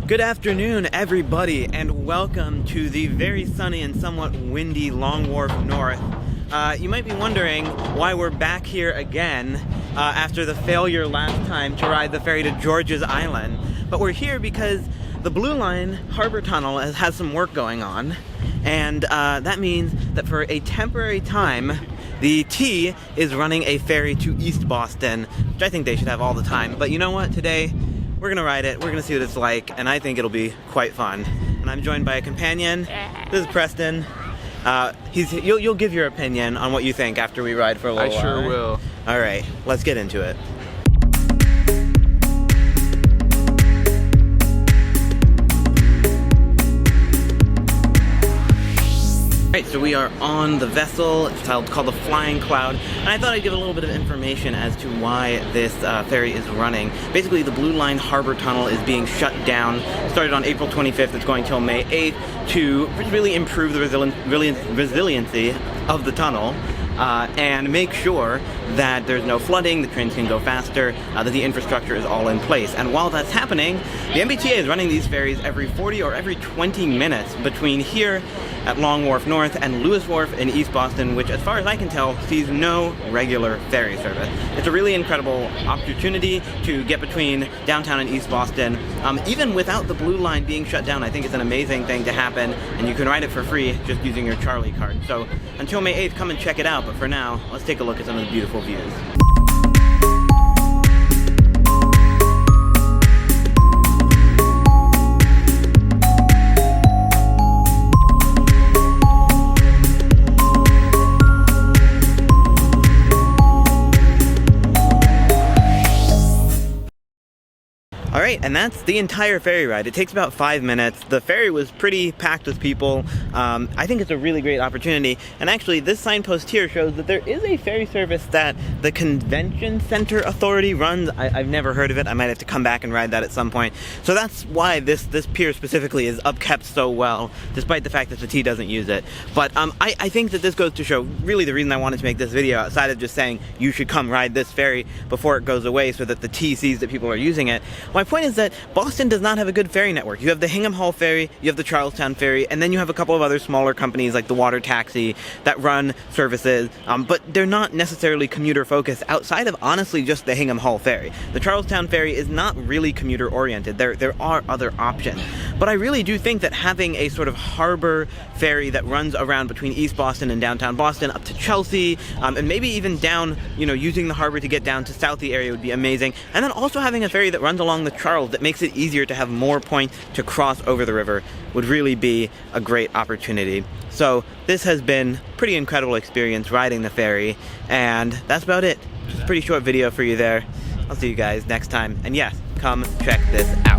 Good afternoon, everybody, and welcome to the very sunny and somewhat windy Long Wharf North. You might be wondering why we're back here again after the failure last time to ride the ferry to George's Island. But we're here because the Blue Line Harbor Tunnel has some work going on, and that means that for a temporary time, the T is running a ferry to East Boston, which I think they should have all the time. But you know what? Today, we're gonna ride it, we're gonna see what it's like, and I think it'll be quite fun. And I'm joined by a companion. This is Preston. You'll give your opinion on what you think after we ride for a little while. I sure will. All right, let's get into it. Alright, so we are on the vessel. It's called the Flying Cloud, and I thought I'd give a little bit of information as to why this ferry is running. Basically, the Blue Line Harbor Tunnel is being shut down. It started on April 25th. It's going till May 8th to really improve the resiliency of the tunnel and make sure that there's no flooding, the trains can go faster, that the infrastructure is all in place. And while that's happening, the MBTA is running these ferries every 40 or every 20 minutes between here at Long Wharf North and Lewis Wharf in East Boston, which, as far as I can tell, sees no regular ferry service. It's a really incredible opportunity to get between downtown and East Boston. Even without the Blue Line being shut down, I think it's an amazing thing to happen, and you can ride it for free just using your Charlie card. So until May 8th, come and check it out, but for now, let's take a look at some of the beautiful views. Alright, and that's the entire ferry ride. It takes about 5 minutes. The ferry was pretty packed with people. I think it's a really great opportunity. And actually, this signpost here shows that there is a ferry service that the Convention Center Authority runs. I've never heard of it. I might have to come back and ride that at some point. So that's why this pier specifically is upkept so well, despite the fact that the T doesn't use it. But I think that this goes to show really the reason I wanted to make this video, outside of just saying you should come ride this ferry before it goes away so that the T sees that people are using it. My point is that Boston does not have a good ferry network. You have the Hingham Hall Ferry, you have the Charlestown Ferry, and then you have a couple of other smaller companies like the Water Taxi that run services, but they're not necessarily commuter focused outside of, honestly, just the Hingham Hall Ferry. The Charlestown Ferry is not really commuter oriented. There are other options. But I really do think that having a sort of harbor ferry that runs around between East Boston and downtown Boston up to Chelsea, and maybe even down, using the harbor to get down to Southie area would be amazing. And then also having a ferry that runs along the Charles that makes it easier to have more points to cross over the river would really be a great opportunity. So this has been a pretty incredible experience riding the ferry, and that's about it. Just a pretty short video for you there. I'll see you guys next time, and yes, come check this out.